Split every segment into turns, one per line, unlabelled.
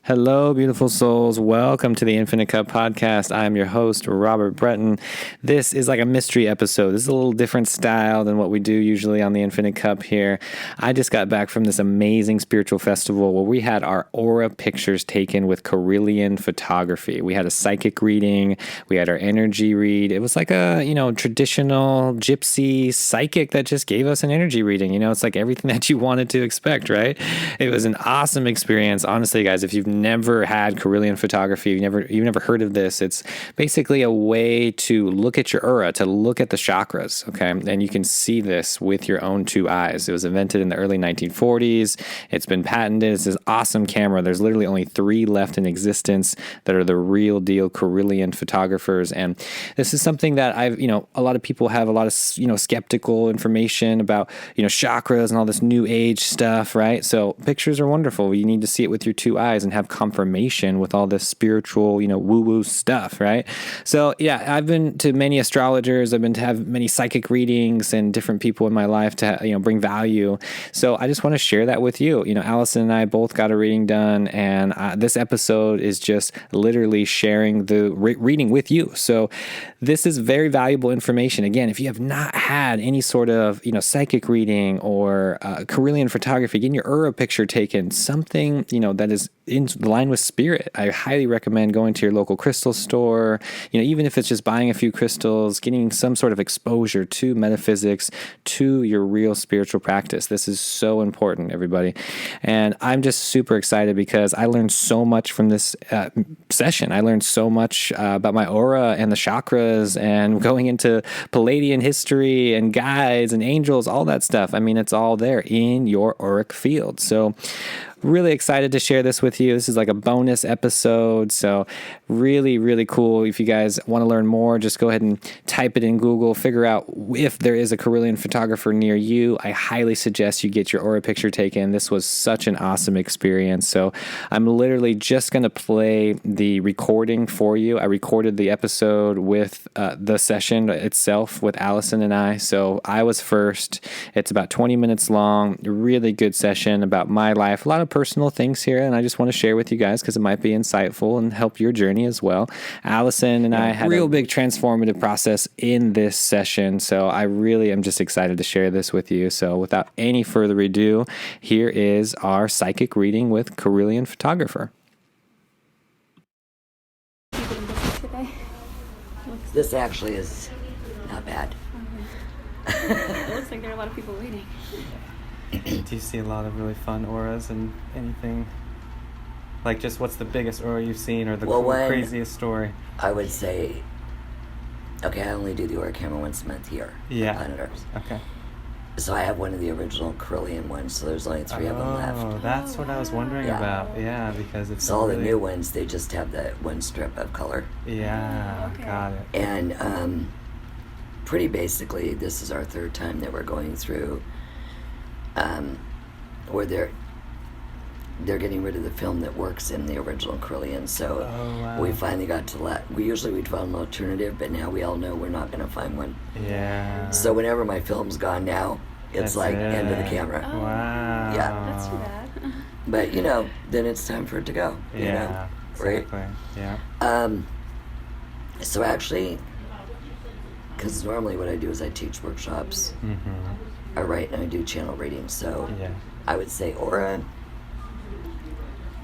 Hello, beautiful souls. Welcome to the Infinite Cup podcast. I am your host, Robert Breton. This is like a mystery episode. This is a little different style than what we do usually on the Infinite Cup here. I just got back from this amazing spiritual festival where we had our aura pictures taken with Kilirian Photography. We had a psychic reading. We had our energy read. It was like a, traditional gypsy psychic that just gave us an energy reading. It's like everything that you wanted to expect, right? It was an awesome experience. Honestly, guys, if you've never had Kilirian Photography, you've never heard of this, it's basically a way to look at your aura, to look at the chakras, okay? And you can see this with your own two eyes. It was invented in the early 1940s. It's been patented. It's this awesome camera. There's literally only 3 left in existence that are the real deal Kilirian photographers. And this is something that a lot of people have a lot of, skeptical information about, chakras and all this new age stuff, right? So pictures are wonderful. You need to see it with your two eyes and have confirmation with all this spiritual, woo-woo stuff, right? So yeah, I've been to many astrologers. I've been to have many psychic readings and different people in my life to, bring value. So I just want to share that with you. Alison and I both got a reading done, and this episode is just literally sharing the reading with you. So this is very valuable information. Again, if you have not had any sort of, psychic reading or Kilirian photography, getting your aura picture taken, something, that is in line with spirit, I highly recommend going to your local crystal store, even if it's just buying a few crystals, getting some sort of exposure to metaphysics, to your real spiritual practice. This is so important, everybody. And I'm just super excited because I learned so much from this session. I learned so much about my aura and the chakras and going into Palladian history and guides and angels, all that stuff. I mean, it's all there in your auric field. So really excited to share this with you. This is like a bonus episode. So really, really cool. If you guys want to learn more, just go ahead and type it in Google, figure out if there is a Kilirian photographer near you. I highly suggest you get your aura picture taken. This was such an awesome experience. So I'm literally just going to play the recording for you. I recorded the episode with the session itself with Alison and I. So I was first. It's about 20 minutes long. Really good session about my life. A lot of personal things here, and I just want to share with you guys because it might be insightful and help your journey as well. Alison and I had a real big transformative process in this session, so I really am just excited to share this with you. So without any further ado, here is our psychic reading with Kilirian photographer.
This actually is not bad.
It looks like there are a lot of people waiting.
Do you see a lot of really fun auras and anything? Like, just what's the biggest aura you've seen or the craziest story?
I would say, okay, I only do the aura camera once a month here.
Yeah.
Planet Earth.
Okay.
So I have one of the original Kilirian ones, so there's only 3 of them left.
Oh, that's what I was wondering about. Yeah, because it's
so all the new ones, they just have that one strip of color.
Yeah,
okay.
Got it.
And pretty basically, this is our 3rd time that we're going through where they're getting rid of the film that works in the original Kilirian. So we finally got to we'd find an alternative, but now we all know we're not going to find one.
Yeah.
So whenever my film's gone now, it's end of the camera.
Oh.
Wow.
Yeah.
That's too bad.
But then it's time for it to go.
Yeah.
Right?
Exactly. Yeah.
So actually, because normally what I do is I teach workshops.
Mm-hmm.
I write and I do channel readings. So
Yeah.
I would say aura.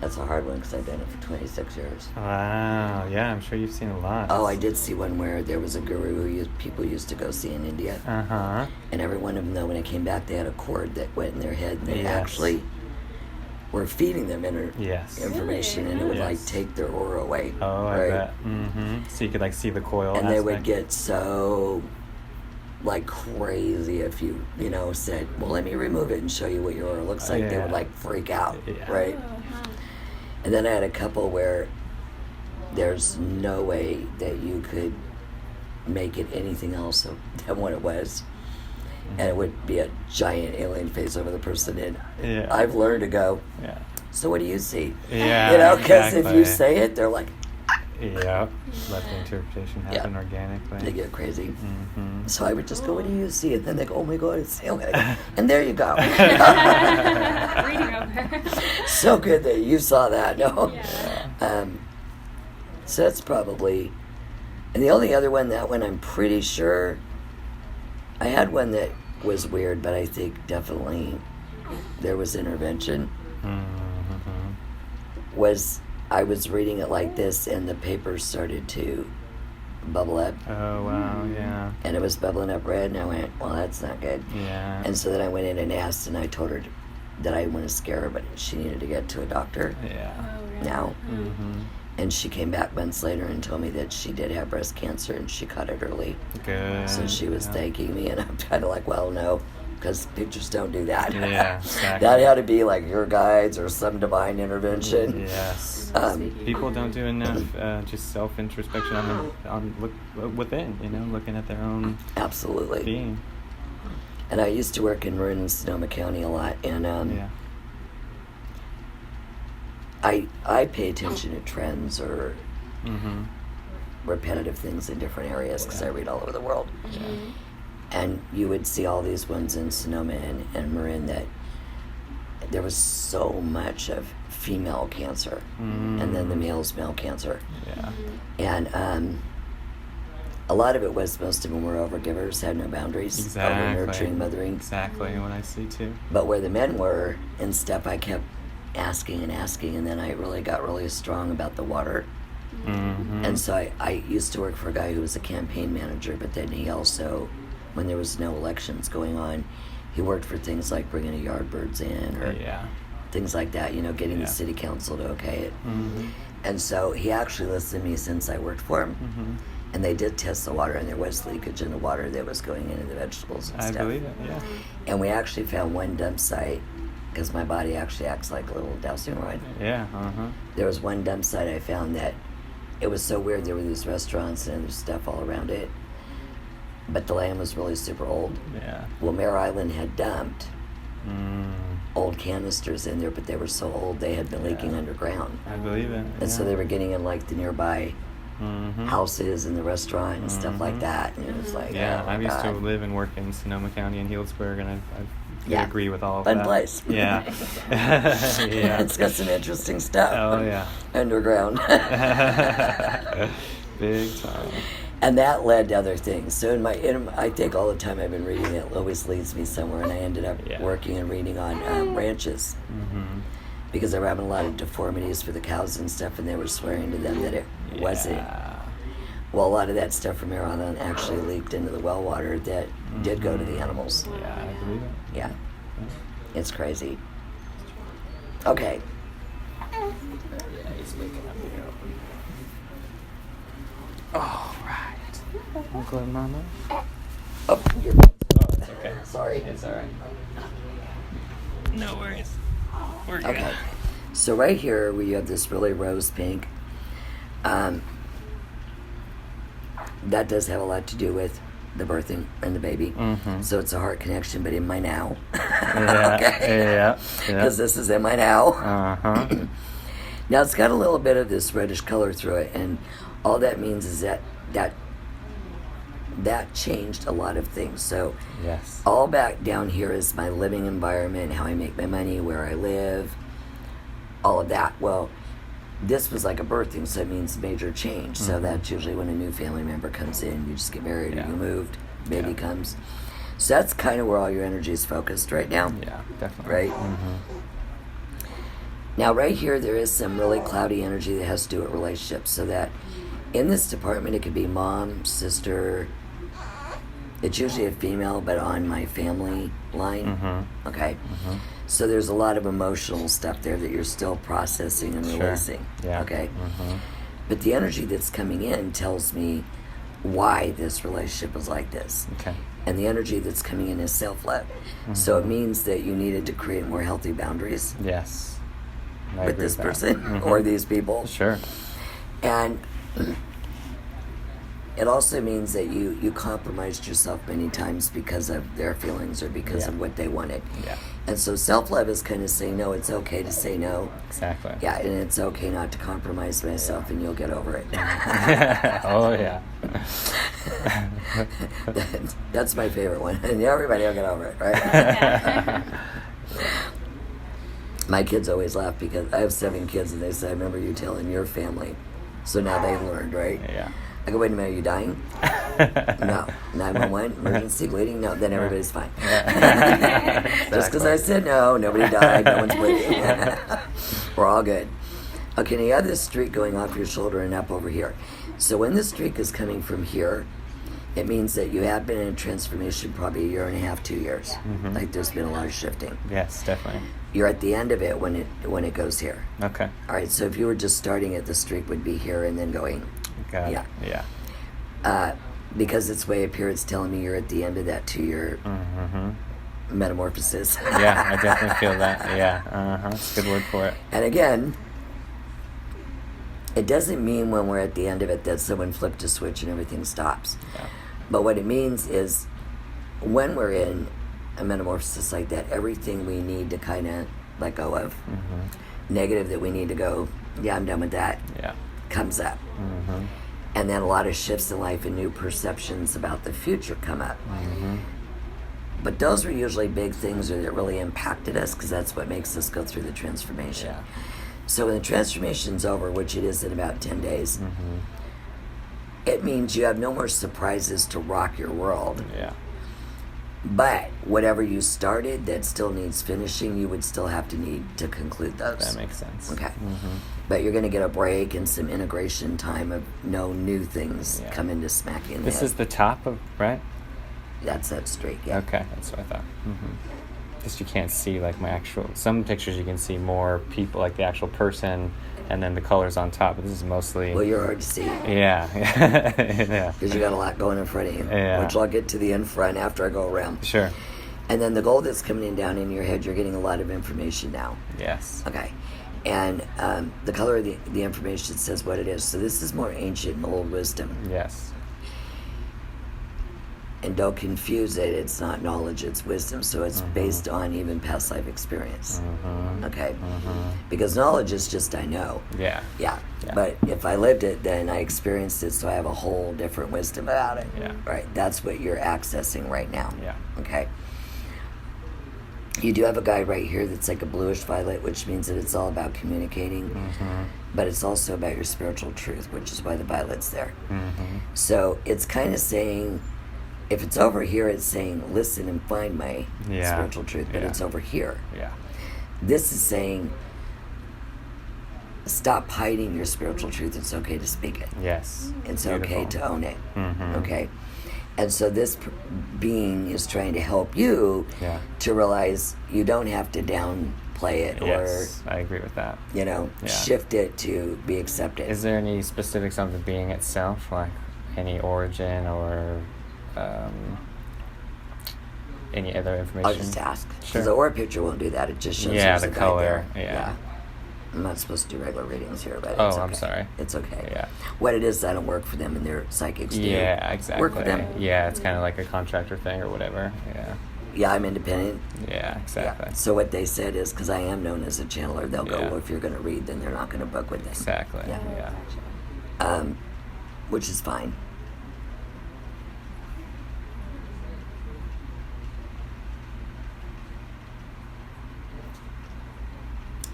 That's a hard one because I've done it for 26 years.
Wow. Yeah, I'm sure you've seen a lot.
Oh, I did see one where there was a guru people used to go see in India.
Uh-huh.
And every one of them, though, when it came back, they had a cord that went in their head, and they
Yes.
actually were feeding them
Yes.
information, and it would
Yes.
take their aura away.
Oh, I
right?
bet. Mm-hmm. So you could see the coil
And
aspect.
they would get so crazy if you said, well, let me remove it and show you what your aura looks like. They would freak out,
Yeah.
right? And then I had a couple where there's no way that you could make it anything else than what it was. And it would be a giant alien face over the person. And
Yeah.
I've learned to go,
Yeah.
so what do you see?
Yeah.
Because if
exactly.
you say it, they're like,
Yeah, let the interpretation happen organically.
They get crazy.
Mm-hmm.
So I would just go, what do you see? And then they go, oh my God, it's sailing. And there you go.
Reading over.
So good that you saw that. No.
Yeah.
So that's probably, and the only other one, that one I'm pretty sure, I had one that was weird, but I think definitely there was intervention.
Mm-hmm.
I was reading it like this, and the paper started to bubble up.
Oh, wow, yeah.
And it was bubbling up red, and I went, well, that's not good.
Yeah.
And so then I went in and asked, and I told her that I didn't want to scare her, but she needed to get to a doctor
Yeah.
Oh, really?
now.
Mm-hmm.
And she came back months later and told me that she did have breast cancer, and she caught it early.
Good.
So she was
yeah.
thanking me, and I'm kind of like, well, no, because pictures don't do that.
Yeah, exactly.
That had to be like your guides or some divine intervention.
Yes. People don't do enough just self-introspection on look within, looking at their own
Absolutely.
being.
And I used to work in Marin and Sonoma County a lot, and
Yeah.
I pay attention to trends or
Mm-hmm.
repetitive things in different areas because I read all over the world.
Mhm.
And you would see all these ones in Sonoma and Marin that there was so much of female cancer, and then the male cancer.
Yeah.
And a lot of it was, most of them were overgivers, had no boundaries,
Exactly.
over-nurturing, mothering.
Exactly what I see too.
But where the men were in step, I kept asking, and then I really got really strong about the water.
Mm-hmm.
And so I used to work for a guy who was a campaign manager, but then he also, when there was no elections going on, he worked for things like bringing a Yardbirds in or
Yeah.
things like that, getting
Yeah.
the city council to okay it.
Mm-hmm.
And so he actually listened to me since I worked for him.
Mm-hmm.
And they did test the water, and there was leakage in the water that was going into the vegetables and
I
stuff.
believe it. Yeah.
And we actually found one dump site, because my body actually acts like a little dowsing rod.
Yeah. Uh-huh.
There was one dump site I found that it was so weird. There were these restaurants and there's stuff all around it, but the land was really super old.
Yeah.
Well, Mare Island had dumped
Mm.
old canisters in there, but they were so old they had been leaking
Yeah.
underground.
I believe it.
And so they were getting in like the nearby
Mm-hmm.
houses and the restaurant and stuff like that. And it was like,
Yeah,
oh my
I used to
God.
live and work in Sonoma County and Healdsburg, and I
Yeah.
agree with all of
Fun
that.
place.
Yeah. Yeah.
It's got some interesting stuff.
Oh, yeah.
Underground.
Big time.
And that led to other things. So I think all the time I've been reading, it always leads me somewhere, and I ended up
Yeah.
working and reading on ranches
Mm-hmm.
because they were having a lot of deformities for the cows and stuff, and they were swearing to them that it wasn't.
Yeah.
Well, a lot of that stuff from Mare Island actually leaked into the well water that did go to the animals.
Yeah, I believe it.
Yeah, it's crazy. Okay.
Yeah, he's waking up here. All right. Uncle and Mama.
Oh, you're
Oh, it's okay.
sorry.
It's all right. No worries. We're good.
Okay, so right here where you have this really rose pink, that does have a lot to do with the birthing and the baby.
Mhm.
So it's a heart connection, but in my now.
Yeah.
Okay.
Yeah.
Because this is in my now.
Uh-huh.
Now it's got a little bit of this reddish color through it, and all that means is that changed a lot of things. So
Yes.
all back down here is my living environment, how I make my money, where I live, all of that. Well, this was like a birthing, so it means major change. So that's usually when a new family member comes in, you just get married
Yeah.
or you moved, baby
Yeah.
comes. So that's kind of where all your energy is focused right now.
Yeah, definitely.
Right?
Mm-hmm.
Now, right here, there is some really cloudy energy that has to do with relationships. So that in this department, it could be mom, sister. It's usually a female, but on my family line.
Mm-hmm.
Okay.
Mm-hmm.
So there's a lot of emotional stuff there that you're still processing and
Sure.
releasing.
Yeah.
Okay.
Mm-hmm.
But the energy that's coming in tells me why this relationship is like this.
Okay.
And the energy that's coming in is self-love. So it means that you needed to create more healthy boundaries
Yes. I
with
agree
this
with that.
person
Mhm.
or these people.
Sure.
And it also means that you compromised yourself many times because of their feelings or because
Yeah.
of what they wanted.
Yeah.
And so self-love is kind of saying, no, it's okay to say no.
Exactly.
Yeah, and it's okay not to compromise myself, and you'll get over it.
Oh, yeah.
That's my favorite one. And everybody will get over it, right? My kids always laugh because I have 7 kids, and they say, I remember you telling your family. So now they've learned, right?
Yeah.
I go, wait a minute, are you dying? No. 911, emergency bleeding? No, then everybody's fine. Just because I said no, nobody died, no one's bleeding. We're all good. Okay, now you have this streak going off your shoulder and up over here. So when the streak is coming from here, it means that you have been in a transformation probably 1.5 years, 2 years.
Mm-hmm.
Like there's been a lot of shifting.
Yes, definitely.
You're at the end of it when it goes here.
Okay.
All right, so if you were just starting it, the streak would be here and then going.
Got
Yeah.
it. Yeah.
Because it's way up here, it's telling me you're at the end of that 2-year metamorphosis.
Yeah, I definitely feel that. Yeah. It's a good word for it.
And again, it doesn't mean when we're at the end of it that someone flipped a switch and everything stops.
Yeah.
But what it means is when we're in a metamorphosis like that, everything we need to kind of let go of, negative that we need to go, yeah, I'm done with that,
Yeah.
comes up. And then a lot of shifts in life and new perceptions about the future come up. But those are usually big things that really impacted us, because that's what makes us go through the transformation.
Yeah.
So when the transformation's over, which it is in about 10 days, it means you have no more surprises to rock your world.
Yeah.
But whatever you started that still needs finishing, you would still have to need to conclude those.
That makes sense.
Okay. But you're going to get a break and some integration time of no new things
Yeah.
come into smack you in the
This
head.
is the top of, right?
That's that streak, yeah.
Okay, that's what I thought. Just you can't see like my actual, some pictures you can see more people, like the actual person, and then the colors on top, but this is mostly...
Well, you're hard to see
Yeah. Yeah.
because you got a lot going in front of you,
Yeah.
which I'll get to the in front after I go around.
Sure.
And then the gold that's coming in down in your head, you're getting a lot of information now.
Yes.
Okay. And the color of the information says what it is. So this is more ancient and old wisdom.
Yes.
And don't confuse it. It's not knowledge, it's wisdom. So it's based on even past life experience. Okay? Because knowledge is just I know.
Yeah.
Yeah.
Yeah.
But if I lived it, then I experienced it, so I have a whole different wisdom about it.
Yeah.
Right? That's what you're accessing right now.
Yeah.
Okay? You do have a guide right here that's like a bluish violet, which means that it's all about communicating, but it's also about your spiritual truth, which is why the violet's there. So it's kind of saying, if it's over here, it's saying, listen and find my spiritual truth, but it's over here.
Yeah.
This is saying, stop hiding your spiritual truth. It's okay to speak it.
Yes.
It's
Beautiful.
okay to own it. Okay? And so this being is trying to help you
Yeah.
to realize you don't have to downplay it
Yes, I agree with that.
or,
Yeah.
shift it to be accepted.
Is there any specifics on the being itself, like any origin or any other information?
I'll just ask. Because
Sure.
the aura picture won't do that. It just shows
Yeah,
there's
the
a guide
color.
there.
Yeah.
I'm not supposed to do regular readings here, but
Oh,
it's okay.
I'm sorry.
It's okay.
Yeah.
What it is, I don't work for them, and their psychics do.
Yeah, exactly.
Work with them.
Yeah, it's kind of like a contractor thing or whatever. Yeah.
Yeah, I'm independent.
Yeah, exactly.
Yeah. So what they said is, because I am known as a channeler, they'll go,
Yeah.
well, if you're going to read, then they're not going to book with them.
Exactly.
Yeah.
Yeah.
Which is fine.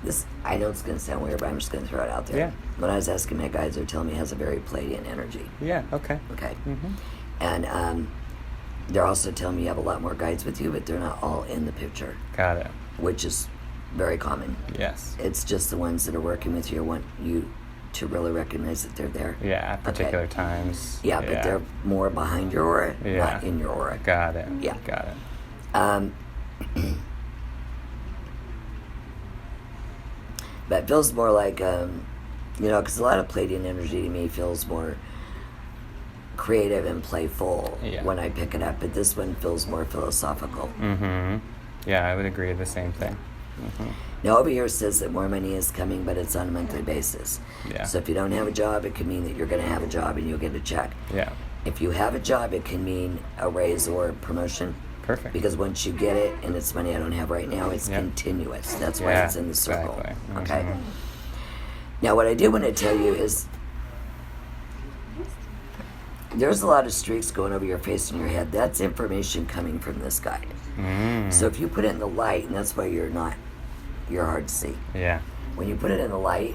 This, I know it's going to sound weird, but I'm just going to throw it out there.
Yeah.
When I was asking my guides, they're telling me it has a very Pleiadian energy.
Yeah, okay.
Okay.
Mm-hmm.
And they're also telling me you have a lot more guides with you, but they're not all in the picture,
Got it.
which is very common.
Yes.
It's just the ones that are working with you or want you to really recognize that they're there.
Yeah, at particular times.
Yeah, but they're more behind your aura,
Yeah.
not in your aura.
Got it.
Yeah.
Got it.
But it feels more like, because a lot of Pleiadian energy to me feels more creative and playful
Yeah.
when I pick it up, but this one feels more philosophical.
Mm-hmm. Yeah, I would agree with the same thing. Mm-hmm.
Now over here says that more money is coming, but it's on a monthly basis.
Yeah.
So if you don't have a job, it can mean that you're going to have a job and you'll get a check.
Yeah.
If you have a job, it can mean a raise or promotion.
Perfect.
Because once you get it, and it's money I don't have right now, it's continuous. That's why it's in the circle.
Exactly.
Okay? Now, what I did want to tell you is there's a lot of streaks going over your face and your head. That's information coming from this guide. So if you put it in the light, and that's why you're hard to see.
Yeah.
When you put it in the light,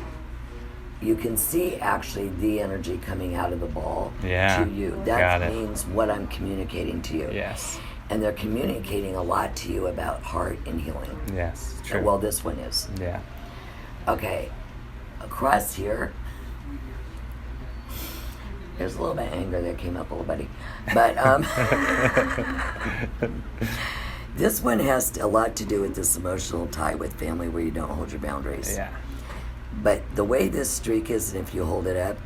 you can see actually the energy coming out of the ball to you. That means what I'm communicating to you.
Yes.
And they're communicating a lot to you about heart and healing.
Yes, true.
Well, this one is.
Yeah.
Okay. Across here, there's a little bit of anger that came up a little, buddy. But this one has a lot to do with this emotional tie with family where you don't hold your boundaries.
Yeah.
But the way this streak is, and if you hold it up,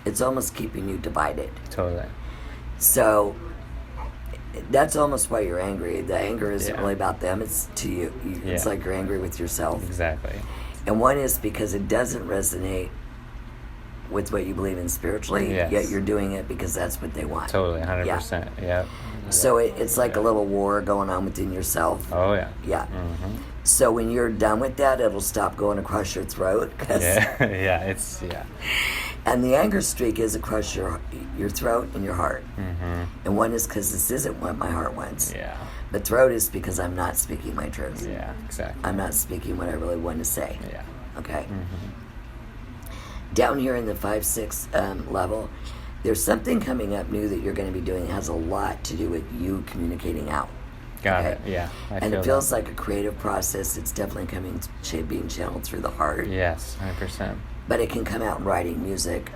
it's almost keeping you divided.
Totally.
So that's almost why you're angry. The anger isn't really about them, it's to you. It's like you're angry with yourself.
Exactly.
And one is because it doesn't resonate with what you believe in spiritually, yet you're doing it because that's what they want.
Totally, 100%. Yeah.
So it's like a little war going on within yourself.
Oh, yeah.
Yeah. So when you're done with that, it'll stop going across your throat. And the anger streak is across your throat and your heart. And one is because this isn't what my heart wants.
Yeah.
The throat is because I'm not speaking my truth.
Yeah, exactly.
I'm not speaking what I really want to say.
Yeah.
Okay? Down here in the 5-6 level, there's something coming up new that you're going to be doing that has a lot to do with you communicating out.
Got it. Yeah.
And it feels like a creative process. It's definitely being channeled through the heart.
Yes, 100%.
But it can come out in writing, music,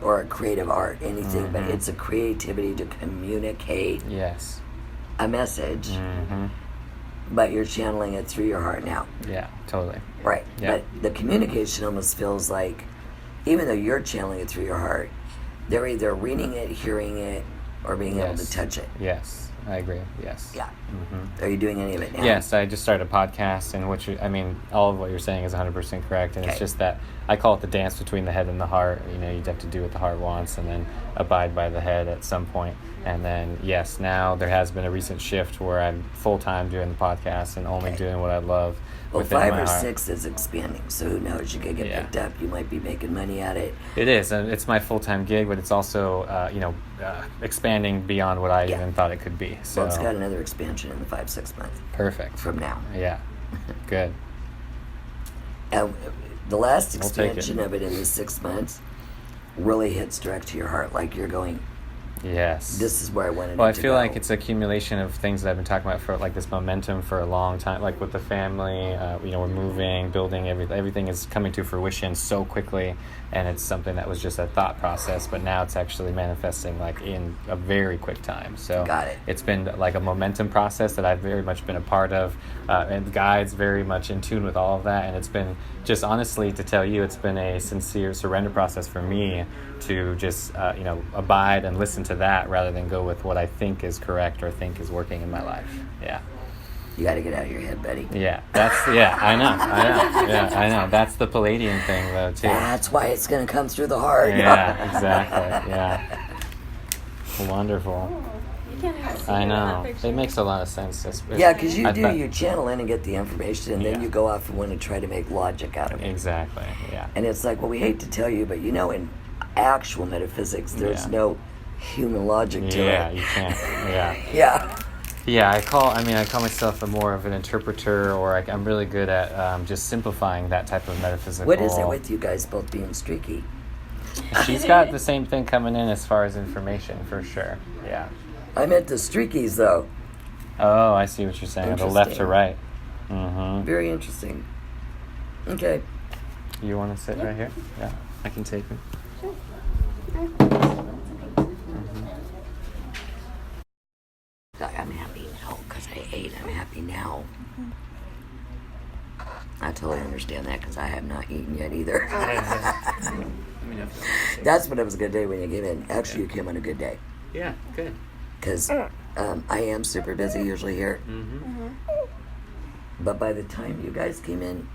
or a creative art, anything. But it's a creativity to communicate a message. But you're channeling it through your heart now.
Yeah, totally.
Right.
Yeah.
But the communication almost feels like, even though you're channeling it through your heart, they're either reading it, hearing it, or being able to touch it.
Yes, I agree. Yes.
Yeah. Are you doing any of it now?
Yes, I just started a podcast, and all of what you're saying is 100% correct, and it's just that I call it the dance between the head and the heart. You know, you'd have to do what the heart wants and then abide by the head at some point. And then, yes, now there has been a recent shift where I'm full-time doing the podcast and only doing what I love.
Well,
within
5
my
or
heart.
6 is expanding, so who knows? You could get picked up. You might be making money at it.
It is, and it's my full-time gig, but it's also, expanding beyond what I even thought it could be. So
Well, it's got another expansion in the 5-6 month.
Perfect.
From now.
Yeah. Good.
And the last expansion of it in the 6 months really hits direct to your heart, like you're going,
yes,
this is where I wanted
Well,
it
I
to
feel
go.
like it's accumulation of things that I've been talking about for like this momentum for a long time, like with the family, we're moving, building, everything is coming to fruition so quickly, and it's something that was just a thought process, but now it's actually manifesting like in a very quick time. So
Got it.
It's been like a momentum process that I've very much been a part of, and the guide's very much in tune with all of that, and it's been just honestly to tell you, it's been a sincere surrender process for me to just abide and listen to that rather than go with what I think is correct or think is working in my life. Yeah.
You got to get out of your head, buddy.
Yeah, I know. That's the Palladian thing, though, too.
That's why it's going to come through the heart.
Yeah, exactly. Yeah. Wonderful.
You can't even see
I
it in that
know.
picture.
It makes a lot of sense.
Yeah, because you
I
you channel in and get the information, and then you go off and want to try to make logic out of it.
Exactly, yeah.
And it's like, well, we hate to tell you, but in actual metaphysics, there's no human logic to it.
Yeah, you can't. Yeah.
Yeah.
Yeah, I call myself more of an interpreter, or I'm really good at just simplifying that type of metaphysical.
What is it with you guys both being streaky?
She's got the same thing coming in as far as information, for sure. Yeah.
I meant the streakies, though.
Oh, I see what you're saying. The left to right. Mm-hmm.
Very interesting. Okay.
You want to sit right here? Yeah, I can take it.
I'm happy now because I ate. I'm happy now. I totally understand that because I have not eaten yet either. That's what it was a good day when you came in. Actually, you came on a good day.
Yeah, good.
Because I am super busy usually here. But by the time you guys came in,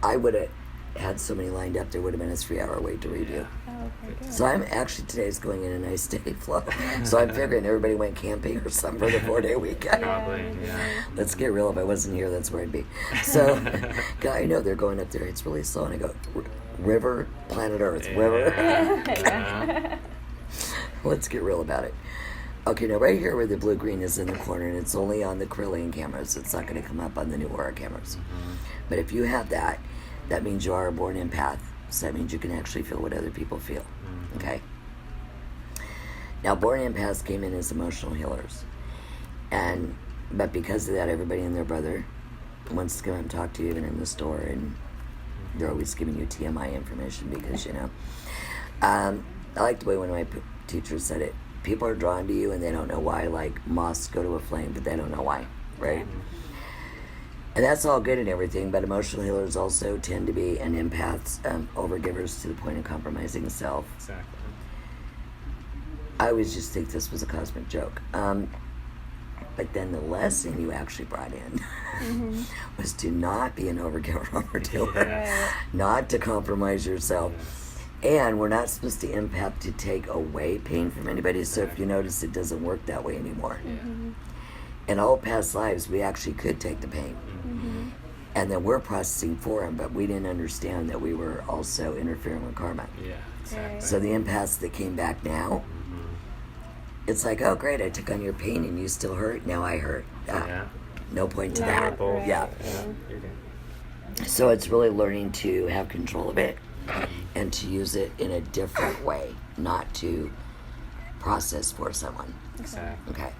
I would have had so many lined up, there would have been a 3-hour wait to review.
Okay, good.
So I'm actually, today's going in a nice steady flow. So I'm figuring everybody went camping or something for the 4-day weekend.
Probably, yeah.
Let's get real. If I wasn't here, that's where I'd be. So, I know they're going up there. It's really slow. And I go, river, planet Earth, river.
Yeah.
Let's get real about it. Okay, now right here where the blue-green is in the corner, and it's only on the Kilirian cameras. It's not going to come up on the new auric cameras. But if you have that, that means you are a born empath. So that means you can actually feel what other people feel. Okay? Now, born empaths came in as emotional healers. But because of that, everybody and their brother wants to come and talk to you, even in the store, and they're always giving you TMI information because, I like the way one of my teachers said it. People are drawn to you and they don't know why, like moths go to a flame, but they don't know why, right? And that's all good and everything, but emotional healers also tend to be, and empaths, overgivers to the point of compromising self.
Exactly.
I always just think this was a cosmic joke. But then the lesson you actually brought in was to not be an overgiver, overdoer,
Yeah.
not to compromise yourself. And we're not supposed to empath to take away pain from anybody. So if you notice, it doesn't work that way anymore. In all past lives, we actually could take the pain. And then we're processing for them, but we didn't understand that we were also interfering with karma.
Yeah, exactly.
So the empaths that came back now, it's like, oh great, I took on your pain and you still hurt, now I hurt.
Yeah.
No point to
No,
that.
right.
Yeah.
You're good.
So it's really learning to have control of it and to use it in a different way, not to process for someone.
Exactly.
Okay.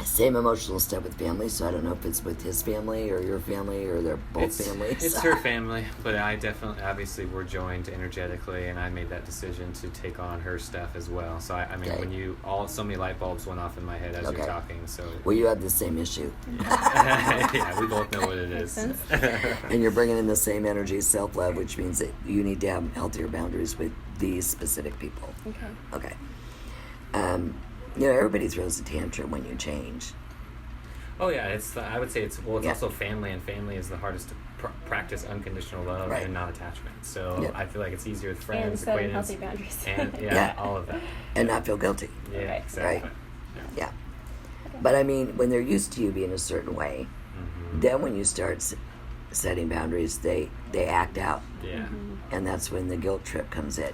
Same emotional stuff with family, so I don't know if it's with his family or your family or they're both families.
It's her family, but I definitely, obviously, we're joined energetically, and I made that decision to take on her stuff as well. So I mean,
Okay.
when so many light bulbs went off in my head as
Okay.
you're talking. So
Well, you have the same issue,
yeah, we both know what it is.
Makes
and you're bringing in the same energy, self-love, which means that you need to have healthier boundaries with these specific people.
Okay.
Okay. Everybody throws a tantrum when you change.
Oh yeah, I would say it's
Yeah.
also family, and family is the hardest to practice unconditional love
Right.
and non-attachment. So
Yeah.
I feel like it's easier with
And
friends,
setting
acquaintance,
healthy boundaries.
and
Yeah.
all of that.
And not feel guilty.
Yeah,
Right.
exactly.
Yeah. But I mean, when they're used to you being a certain way, then when you start setting boundaries, they act out.
Yeah.
And that's when the guilt trip comes in.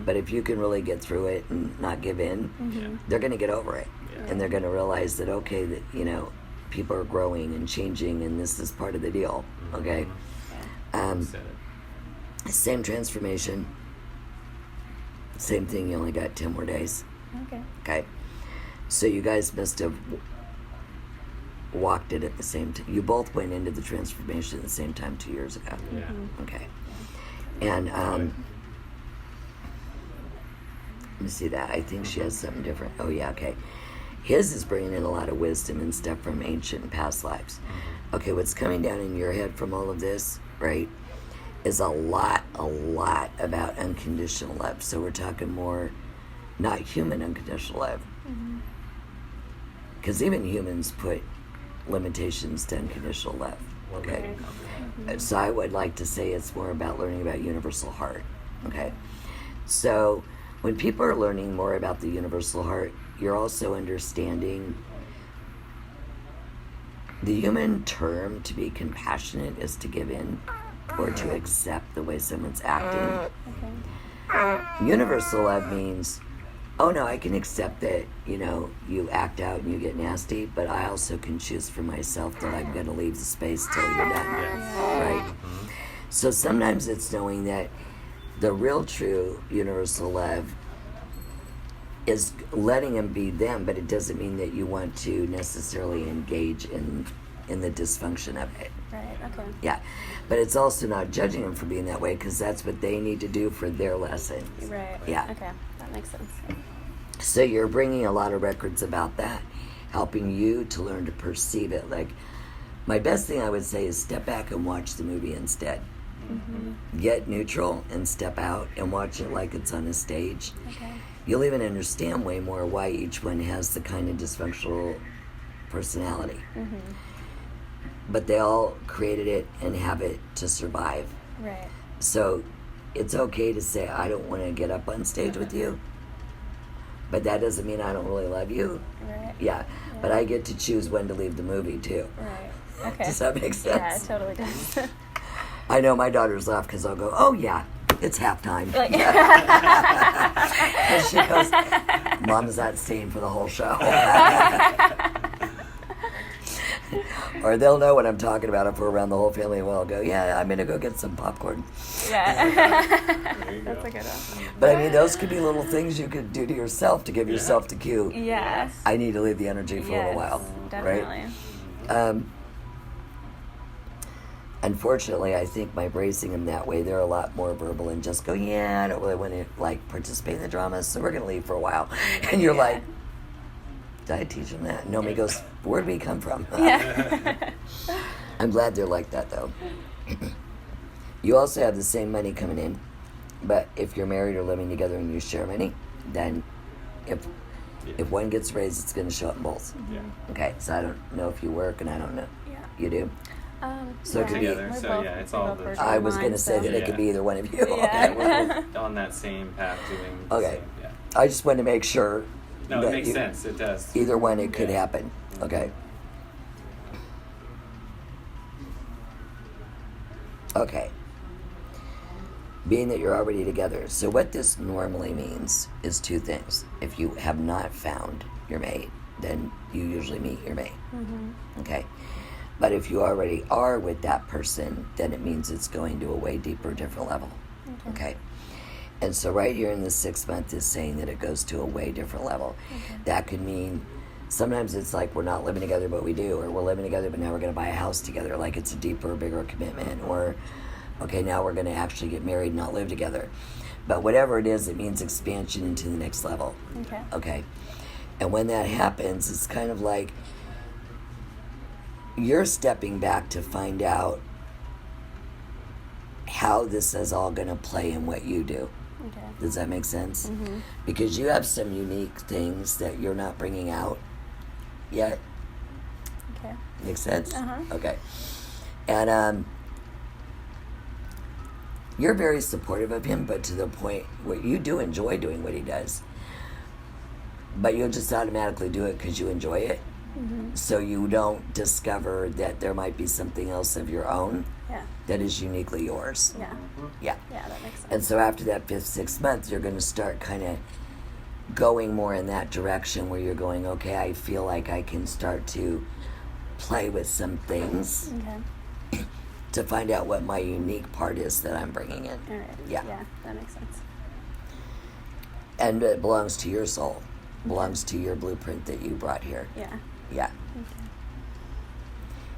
But if you can really get through it and not give in, they're going to get over it.
Yeah.
And they're going to realize that, okay, that, people are growing and changing and this is part of the deal. Okay?
Said it.
Same transformation. Same thing, you only got 10 more days.
Okay.
Okay? So you guys must have walked it at the same time. You both went into the transformation at the same time 2 years ago.
Yeah.
Okay. And let me see that. I think she has something different. Oh yeah, okay. His is bringing in a lot of wisdom and stuff from ancient and past lives. Okay, what's coming down in your head from all of this, right, is a lot about unconditional love. So we're talking more not human unconditional love. Because even humans put limitations to unconditional love. Okay. So I would like to say it's more about learning about universal heart. Okay. So when people are learning more about the universal heart, you're also understanding the human term to be compassionate is to give in or to accept the way someone's acting. Universal love means, oh no, I can accept that, you act out and you get nasty, but I also can choose for myself that I'm going to leave the space till you're done. Right? So sometimes it's knowing that the real true universal love is letting them be them, but it doesn't mean that you want to necessarily engage in the dysfunction of it.
Right. Okay.
Yeah. But it's also not judging them for being that way because that's what they need to do for their lesson.
Right.
Yeah.
Okay. That makes sense.
So you're bringing a lot of records about that, helping you to learn to perceive it. Like, my best thing I would say is step back and watch the movie instead. Get neutral and step out and watch it like it's on a stage.
Okay.
You'll even understand way more why each one has the kind of dysfunctional personality. But they all created it and have it to survive.
Right.
So it's okay to say, I don't want to get up on stage with you, but that doesn't mean I don't really love you.
Right.
Yeah, but I get to choose when to leave the movie, too.
Right. Okay.
Does that make sense?
Yeah, it totally does.
I know my daughters laugh because I'll go, oh, yeah, it's halftime.
Like,
And she goes, Mom's not staying for the whole show. Or they'll know what I'm talking about if we're around the whole family. Well, I'll go, yeah, I'm going to go get some popcorn.
yeah.
There you
That's
go.
a good one.
But I mean, those could be little things you could do to yourself to give yourself the cue.
Yes.
I need to leave the energy for a little while.
Definitely.
Right? Unfortunately, I think by bracing them that way, they're a lot more verbal and just go, yeah, I don't really want to like participate in the drama, so we're going to leave for a while. And you're like, did I teach them that? And Nomi goes, where did we come from?
Yeah.
I'm glad they're like that, though. You also have the same money coming in, but if you're married or living together and you share money, then if one gets raised, it's going to show up in both.
Yeah.
Okay, so I don't know if you work, and I don't know.
Yeah.
You do? So
yeah,
it could be-
Together,
we're
so
both-
yeah, it's
we're
all
both
the-
virtual
I was going to
minds,
say
so-
that it could be either one of you.
Yeah.
We're both on that same path doing the
Okay.
same, yeah.
I just wanted to make sure
No,
that
it makes sense. It does.
either one, it could
Yeah.
happen. Okay. Okay. Being that you're already together. So what this normally means is two things. If you have not found your mate, then you usually meet your mate. Okay. But if you already are with that person, then it means it's going to a way deeper, different level. Okay. And so right here in the 6th month is saying that it goes to a way different level. That could mean sometimes it's like we're not living together, but we do, or we're living together, but now we're going to buy a house together. Like it's a deeper, bigger commitment. Or, okay, now we're going to actually get married and not live together. But whatever it is, it means expansion into the next level.
Okay.
Okay. And when that happens, it's kind of like you're stepping back to find out how this is all going to play in what you do.
Okay.
Does that make sense? Because you have some unique things that you're not bringing out yet.
Okay.
Make sense?
Uh-huh.
Okay. And you're very supportive of him, but to the point where you do enjoy doing what he does. But you'll just automatically do it because you enjoy it. So you don't discover that there might be something else of your own
Yeah.
that is uniquely yours.
Yeah.
Yeah.
Yeah, that makes sense.
And so after that 5th, 6th month, you're going to start kind of going more in that direction where you're going, okay, I feel like I can start to play with some things
Okay.
to find out what my unique part is that I'm bringing in.
All right.
Yeah.
Yeah, that makes sense.
And it belongs to your soul, belongs to your blueprint that you brought here.
Yeah.
Yeah.
Okay.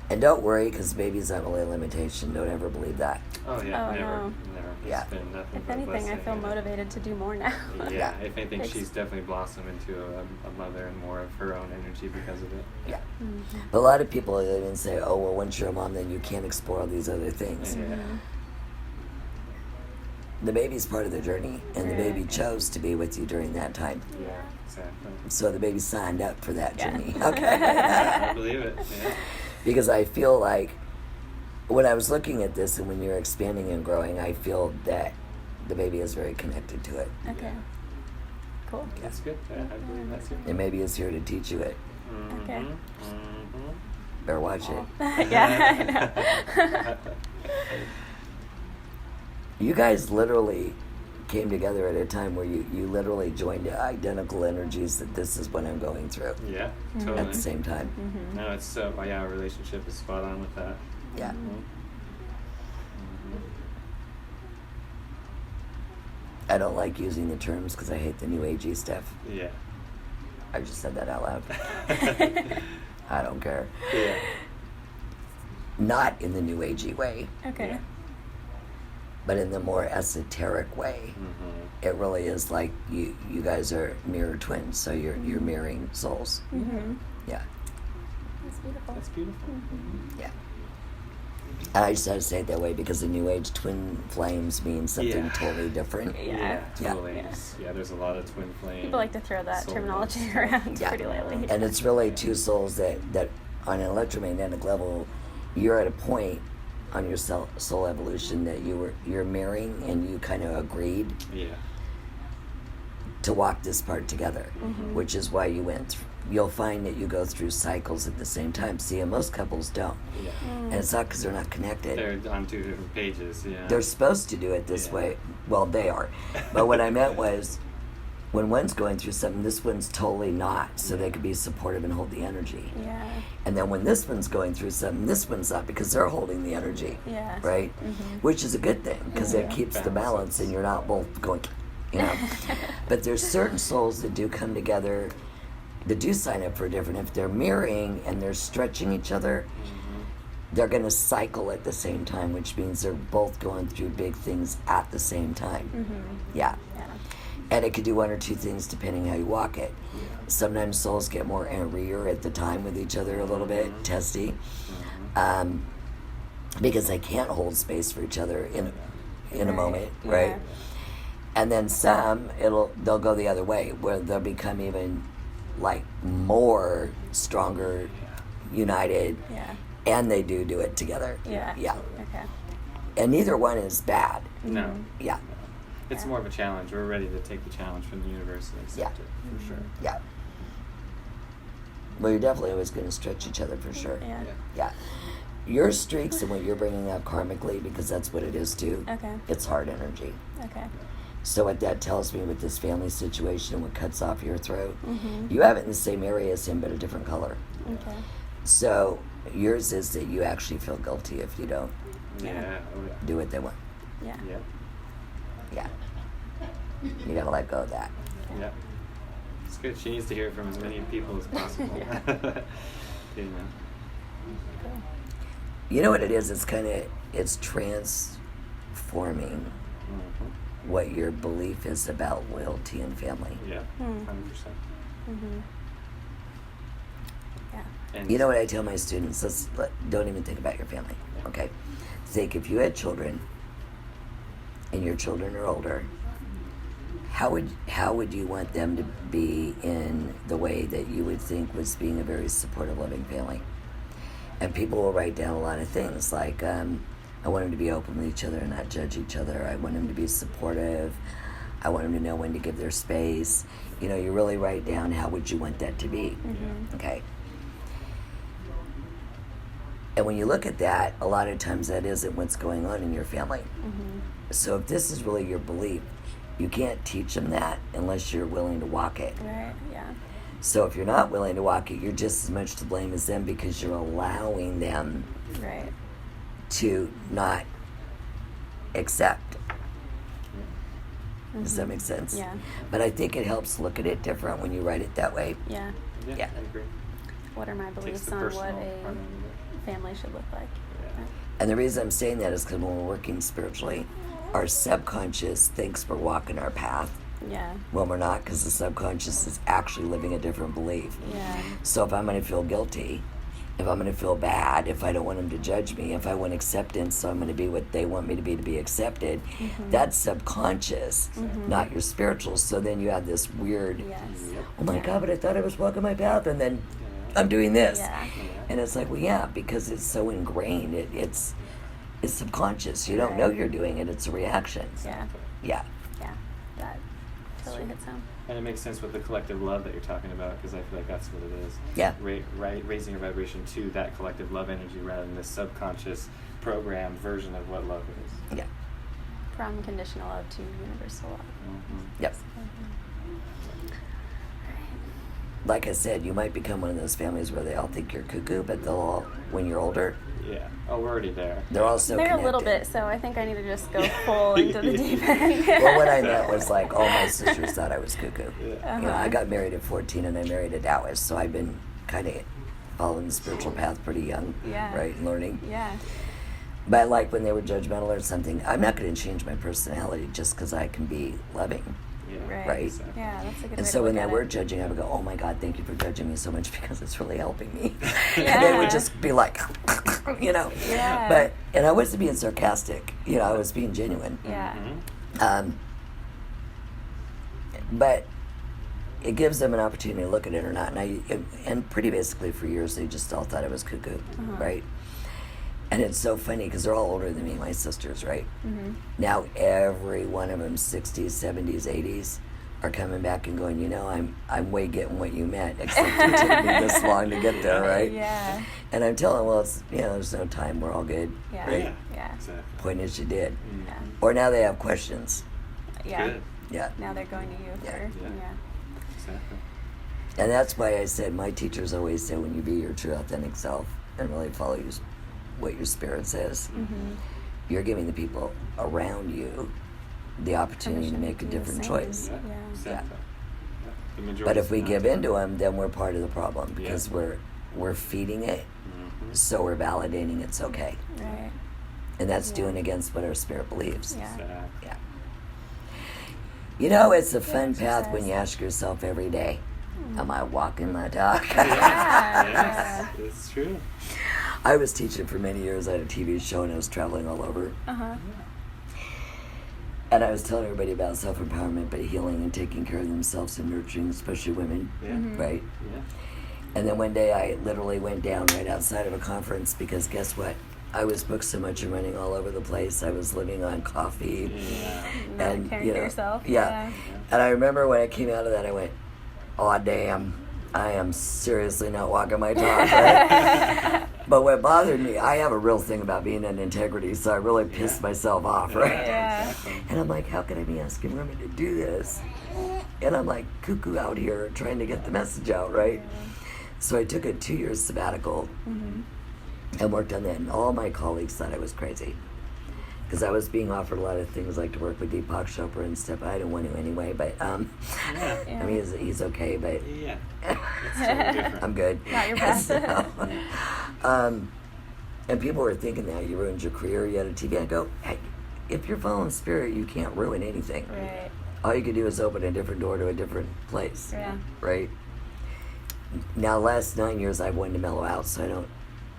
And don't worry, because baby's not really a limitation. Don't ever believe that.
Oh yeah,
Oh,
never,
no.
never.
Yeah.
It's been nothing
If
but
anything, I
blessing
feel
and-
motivated to do more now.
Yeah,
Yeah.
if anything,
It's-
she's definitely blossomed into a mother and more of her own energy because of it.
Yeah.
Mhm.
But a lot of people even say, oh, well, once you're a mom, then you can't explore all these other things.
Yeah.
The baby's part of the journey, and the
Right.
baby chose to be with you during that time.
Yeah, exactly.
So the baby signed up for that
Yeah.
journey. Okay.
I believe it. Yeah.
Because I feel like when I was looking at this and when you're expanding and growing, I feel that the baby is very connected to it.
Okay. Cool.
That's good. Yeah, I believe that's good.
And maybe is here to teach you it.
Okay.
Better watch it.
Yeah, I know.
You guys literally came together at a time where you literally joined identical energies that this is what I'm going through
Yeah,
at
totally.
the same time.
No, it's yeah, our relationship is spot on with that.
Yeah. I don't like using the terms because I hate the new agey stuff.
Yeah.
I just said that out loud. I don't care.
Yeah.
Not in the new agey way,
Okay.
Yeah.
but in the more esoteric way. It really is like you guys are mirror twins, so you're mirroring souls.
Mm-hmm.
Yeah.
That's beautiful.
That's beautiful.
Yeah. And I just had to say it that way because the new age twin flames means something
Yeah.
totally different.
Yeah.
Yeah.
Totally.
Yeah.
Yeah, there's a lot of twin flame.
People like to throw that
soul
terminology
mates.
around
Yeah.
pretty lately.
And it's really two souls that on an electromagnetic level, you're at a point on your soul evolution that you're marrying, and you kind of agreed
Yeah.
to walk this part together, which is why you'll find that you go through cycles at the same time. See, and most couples don't.
Yeah.
And it's not because they're not connected.
They're on two different pages. Yeah.
They're supposed to do it this
Yeah.
way. Well, they are. But what I meant was, when one's going through something, this one's totally not, so they could be supportive and hold the energy.
Yeah.
And then when this one's going through something, this one's not, because they're holding the energy.
Yeah.
Right? Which is a good thing, because it keeps the balance, and you're not both going, you know. But there's certain souls that do come together, that do sign up for different. If they're mirroring and they're stretching each other, they're going to cycle at the same time, which means they're both going through big things at the same time. Yeah. And it could do one or two things depending how you walk it. Sometimes souls get more angrier at the time with each other a little bit, testy, because they can't hold space for each other in a moment, right?
Yeah.
And then some, they'll go the other way, where they'll become even like more stronger, united,
Yeah.
and they do it together.
Yeah.
Yeah.
Okay.
And neither one is bad.
No.
Yeah.
It's more of a challenge. We're ready to take the challenge from the universe and accept it, for sure.
Yeah. Well, you're definitely always going to stretch each other for sure.
Yeah.
Yeah. Your streaks and what you're bringing up karmically, because that's what it is too.
Okay.
It's hard energy.
Okay.
So what that tells me with this family situation and what cuts off your throat, you have it in the same area as him, but a different color.
Okay.
So yours is that you actually feel guilty if you don't
Yeah. Oh, yeah.
do what they want.
Yeah.
Yep.
Yeah. You gotta let go of that.
Yep. It's good. She needs to hear it from as many people as possible. You know.
Cool.
You know what it is? It's transforming what your belief is about loyalty and family.
Yeah. 100%.
Yeah.
And
You know what I tell my students? Don't even think about your family, okay? Think if you had children and your children are older, how would you want them to be in the way that you would think was being a very supportive, loving family? And people will write down a lot of things like, I want them to be open with each other and not judge each other. I want them to be supportive. I want them to know when to give their space. You know, you really write down how would you want that to be, okay? And when you look at that, a lot of times that isn't what's going on in your family. So if this is really your belief, you can't teach them that unless you're willing to walk it.
Right. Yeah.
So if you're not willing to walk it, you're just as much to blame as them, because you're allowing them
Right.
to not accept. Does that make sense?
Yeah.
But I think it helps look at it different when you write it that way.
Yeah.
Yeah.
I agree.
What are my
Takes
beliefs
the
on what
personal part
a
of it.
family should look like?
Yeah.
Right.
And the reason I'm saying that is because when we're working spiritually, our subconscious thinks we're walking our path
Yeah.
when we're not, because the subconscious is actually living a different belief.
Yeah.
So if I'm going to feel guilty, if I'm going to feel bad, if I don't want them to judge me, if I want acceptance, so I'm going to be what they want me to be accepted, that's subconscious, not your spiritual. So then you have this weird,
Yes.
oh my God, but I thought I was walking my path, and then I'm doing this.
Yeah.
And it's like, well, yeah, because it's so ingrained. It's subconscious. You don't know you're doing it. It's a reaction.
Yeah.
Yeah.
Yeah. That totally hits home.
And it makes sense with the collective love that you're talking about, because I feel like that's what it is.
Yeah.
Raising your vibration to that collective love energy rather than this subconscious programmed version of what love is.
Yeah.
From conditional love to universal love.
Yep. Like I said, you might become one of those families where they all think you're cuckoo, but they'll all, when you're older,
Yeah. Oh, we're already there.
they're all so
They're
connected.
a little bit, so I think I need to just go full into the deep end.
Well, what I meant was like all my sisters thought I was cuckoo.
Yeah.
You know, I got married at 14 and I married a Taoist, so I've been kind of following the spiritual path pretty young,
Yeah.
right, learning.
Yeah.
But like when they were judgmental or something, I'm not going to change my personality just because I can be loving.
Yeah.
Right.
Right.
Yeah, that's a good way
And
to
so when
look
they
at
were
it.
judging, I would go, oh my God, thank you for judging me so much because it's really helping me. And they
Yeah.
would just be like, you know.
Yeah.
And I wasn't being sarcastic, you know, I was being genuine.
Yeah.
But it gives them an opportunity to look at it or not. And pretty basically for years, they just all thought I was cuckoo, right? And it's so funny because they're all older than me, my sisters, right?
Mm-hmm.
Now every one of them, 60s, 70s, 80s, are coming back and going, I'm way getting what you meant, except it took me this long to get there, right?
Yeah.
And I'm telling them, well, it's, there's no time, we're all good,
Yeah.
right?
Yeah.
Exactly.
Point is, you did.
Yeah.
Or now they have questions.
Yeah.
Good.
Yeah.
Now they're going to you
Yeah.
for
Yeah. Exactly.
And that's why I said, my teachers always say, when you be your true authentic self and really follow what your spirit says,
Mm-hmm.
you're giving the people around you the opportunity to make a
do the
different
same.
choice.
Yeah.
Yeah.
Exactly. The majority
But if
of
we
the
give
time.
into them, then we're part of the problem because
Yeah.
we're feeding it,
Mhm.
so we're validating it's okay.
Right.
And that's
Yeah.
doing against what our spirit believes.
Yeah.
Exactly.
Yeah. It's a fun path when
exercise.
you ask yourself every day, am I walking my talk?
Yes, it's true.
I was teaching for many years. I had a TV show and I was traveling all over.
Uh-huh.
And I was telling everybody about self-empowerment, but healing and taking care of themselves and nurturing, especially women,
Yeah.
Mm-hmm.
right?
Yeah.
And then one day I literally went down right outside of a conference because guess what? I was booked so much and running all over the place. I was living on coffee.
Yeah.
Not
And,
caring for yourself.
Yeah. And I remember when I came out of that, I went, oh, damn, I am seriously not walking my talk. Right? But what bothered me, I have a real thing about being in integrity, so I really pissed myself off, right?
Yeah.
Exactly.
And I'm like, how can I be asking women to do this? And I'm like cuckoo out here trying to get the message out, right? So I took a 2-year sabbatical
Mm-hmm.
and worked on that, and all my colleagues thought I was crazy. Because I was being offered a lot of things like to work with Deepak Chopra and stuff. I didn't want to anyway, but
Yeah.
Yeah.
I mean, he's okay, but
Yeah. It's totally different.
I'm good.
Not your best.
And people were thinking that you ruined your career, you had a TV. I go, hey, if you're following spirit, you can't ruin anything.
Right.
All you can do is open a different door to a different place,
Yeah.
right? Now, the last 9 years, I've wanted to mellow out, so I don't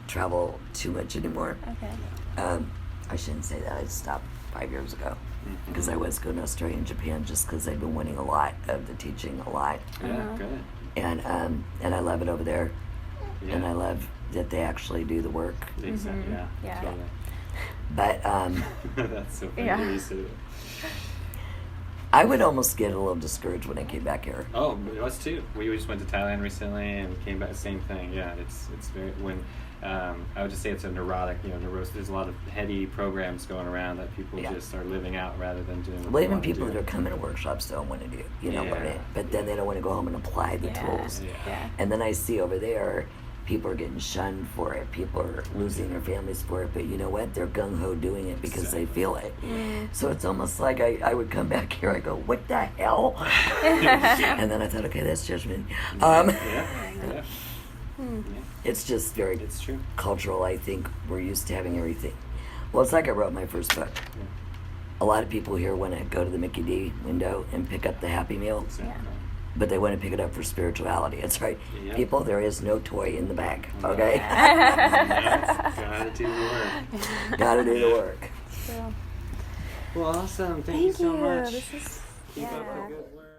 travel too much anymore.
Okay.
I shouldn't say that. I stopped 5 years ago
Mhm.
because I was going to Australia and Japan just because I've been winning a lot of the teaching a lot,
Yeah.
Uh-huh.
Good.
and I love it over there,
Yeah.
and I love that they actually do the work.
Exactly.
Mhm.
Yeah.
Yeah.
Totally.
But
That's so funny.
Yeah.
You said it.
I would almost get a little discouraged when I came back here.
Oh, us too. We just went to Thailand recently and came back. Same thing. Yeah, it's very when I would just say it's a neurotic, neurosis. There's a lot of heady programs going around that people
Yeah.
just are living out rather than doing. What
Well,
they
even
want to
people
do.
that are coming to workshops don't want to do,
Yeah.
learn it. But then they don't want to go home and apply the
Yeah.
tools.
Yeah.
Yeah.
And then I see over there, people are getting shunned for it. People are losing their families for it. But you know what? They're gung-ho doing it because they feel it.
Mm.
So it's almost like I would come back here, I go, what the hell? And then I thought, okay, that's judgment.
Yeah. Yeah.
Hmm.
It's just very
It's true.
cultural, I think. We're used to having everything. Well, it's like I wrote my first book.
Yeah.
A lot of people here want to go to the Mickey D window and pick up the Happy Meal,
Exactly.
but they want to pick it up for spirituality. That's right.
Yeah.
People, there is no toy in the bag, okay?
Yeah. Gotta do the work.
Gotta do the work.
So,
Well, awesome. Thank you so much.
This is
Keep up the
yeah.
good work.